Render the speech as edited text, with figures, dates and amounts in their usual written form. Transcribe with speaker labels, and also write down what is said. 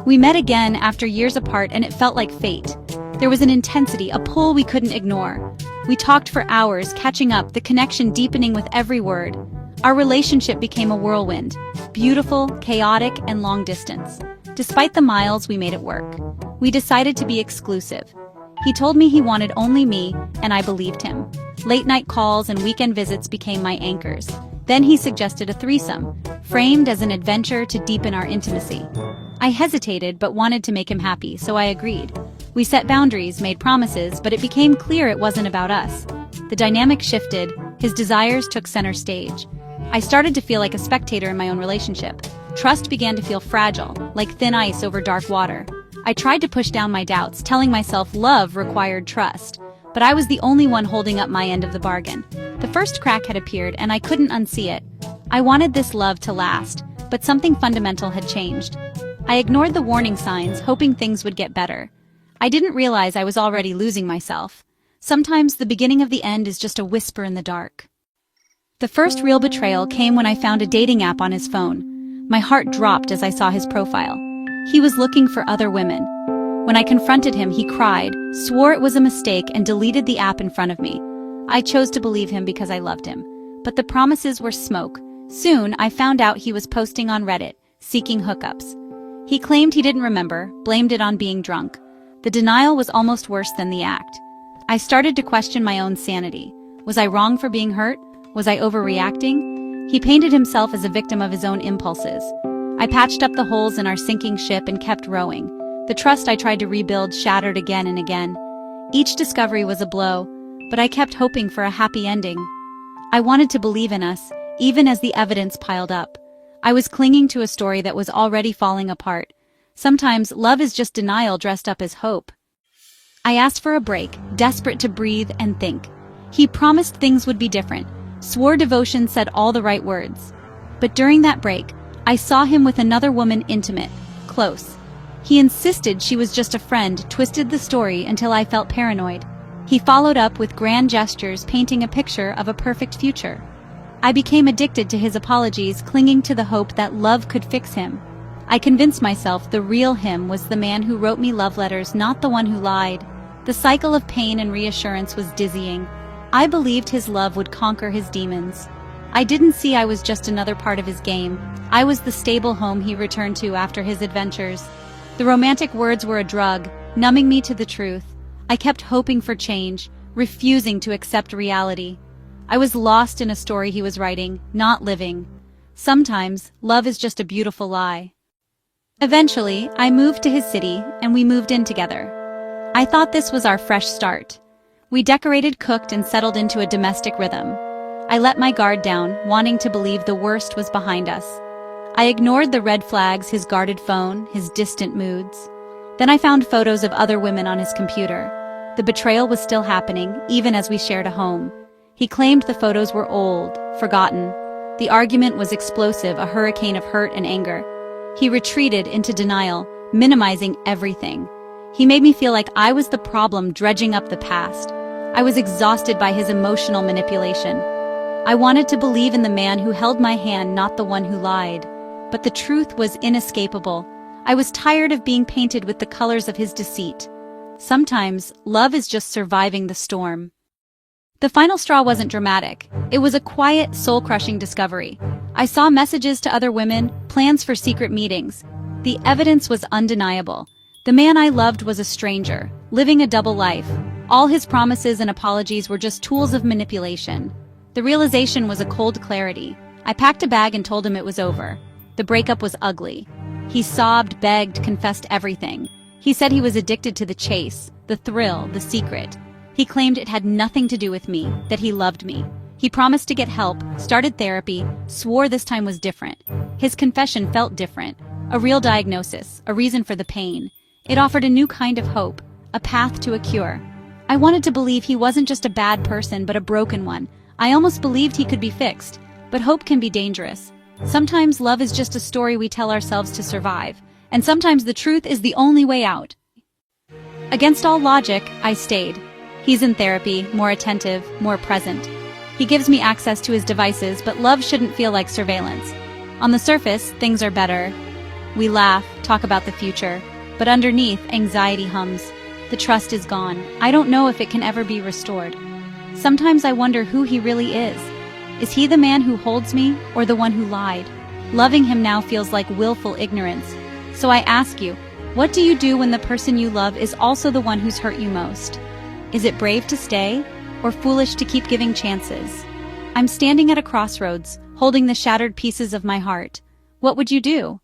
Speaker 1: We met again after years apart and it felt like fate. There was an intensity, a pull we couldn't ignore. We talked for hours, catching up, the connection deepening with every word. Our relationship became a whirlwind, beautiful, chaotic, and long distance. Despite the miles, we made it work. We decided to be exclusive. He told me he wanted only me, and I believed him. Late-night calls and weekend visits became my anchors. Then he suggested a threesome, framed as an adventure to deepen our intimacy. I hesitated but wanted to make him happy, so I agreed. We set boundaries, made promises, but it became clear it wasn't about us. The dynamic shifted, his desires took center stage. I started to feel like a spectator in my own relationship. Trust began to feel fragile, like thin ice over dark water. I tried to push down my doubts, telling myself love required trust. But I was the only one holding up my end of the bargain. The first crack had appeared, and I couldn't unsee it. I wanted this love to last, but something fundamental had changed. I ignored the warning signs, hoping things would get better. I didn't realize I was already losing myself. Sometimes the beginning of the end is just a whisper in the dark. The first real betrayal came when I found a dating app on his phone. My heart dropped as I saw his profile. He was looking for other women. When I confronted him, he cried, swore it was a mistake, and deleted the app in front of me. I chose to believe him because I loved him. But the promises were smoke. Soon, I found out he was posting on Reddit, seeking hookups. He claimed he didn't remember, blamed it on being drunk. The denial was almost worse than the act. I started to question my own sanity. Was I wrong for being hurt? Was I overreacting? He painted himself as a victim of his own impulses. I patched up the holes in our sinking ship and kept rowing. The trust I tried to rebuild shattered again and again. Each discovery was a blow, but I kept hoping for a happy ending. I wanted to believe in us, even as the evidence piled up. I was clinging to a story that was already falling apart. Sometimes love is just denial dressed up as hope. I asked for a break, desperate to breathe and think. He promised things would be different, swore devotion, said all the right words. But during that break, I saw him with another woman, intimate, close. He insisted she was just a friend, twisted the story until I felt paranoid. He followed up with grand gestures, painting a picture of a perfect future. I became addicted to his apologies, clinging to the hope that love could fix him. I convinced myself the real him was the man who wrote me love letters, not the one who lied. The cycle of pain and reassurance was dizzying. I believed his love would conquer his demons. I didn't see I was just another part of his game. I was the stable home he returned to after his adventures. The romantic words were a drug, numbing me to the truth. I kept hoping for change, refusing to accept reality. I was lost in a story he was writing, not living. Sometimes, love is just a beautiful lie. Eventually, I moved to his city, and we moved in together. I thought this was our fresh start. We decorated, cooked, and settled into a domestic rhythm. I let my guard down, wanting to believe the worst was behind us. I ignored the red flags, his guarded phone, his distant moods. Then I found photos of other women on his computer. The betrayal was still happening, even as we shared a home. He claimed the photos were old, forgotten. The argument was explosive, a hurricane of hurt and anger. He retreated into denial, minimizing everything. He made me feel like I was the problem, dredging up the past. I was exhausted by his emotional manipulation. I wanted to believe in the man who held my hand, not the one who lied. But the truth was inescapable. I was tired of being painted with the colors of his deceit. Sometimes, love is just surviving the storm. The final straw wasn't dramatic. It was a quiet, soul-crushing discovery. I saw messages to other women, plans for secret meetings. The evidence was undeniable. The man I loved was a stranger, living a double life. All his promises and apologies were just tools of manipulation. The realization was a cold clarity. I packed a bag and told him it was over. The breakup was ugly. He sobbed, begged, confessed everything. He said he was addicted to the chase, the thrill, the secret. He claimed it had nothing to do with me, that he loved me. He promised to get help, started therapy, swore this time was different. His confession felt different. A real diagnosis, a reason for the pain. It offered a new kind of hope, a path to a cure. I wanted to believe he wasn't just a bad person, but a broken one. I almost believed he could be fixed. But hope can be dangerous. Sometimes love is just a story we tell ourselves to survive, and sometimes the truth is the only way out. Against all logic, I stayed. He's in therapy, more attentive, more present. He gives me access to his devices, but love shouldn't feel like surveillance. On the surface, things are better. We laugh, talk about the future, but underneath, anxiety hums. The trust is gone. I don't know if it can ever be restored. Sometimes I wonder who he really is. Is he the man who holds me, or the one who lied? Loving him now feels like willful ignorance. So I ask you, what do you do when the person you love is also the one who's hurt you most? Is it brave to stay, or foolish to keep giving chances? I'm standing at a crossroads, holding the shattered pieces of my heart. What would you do?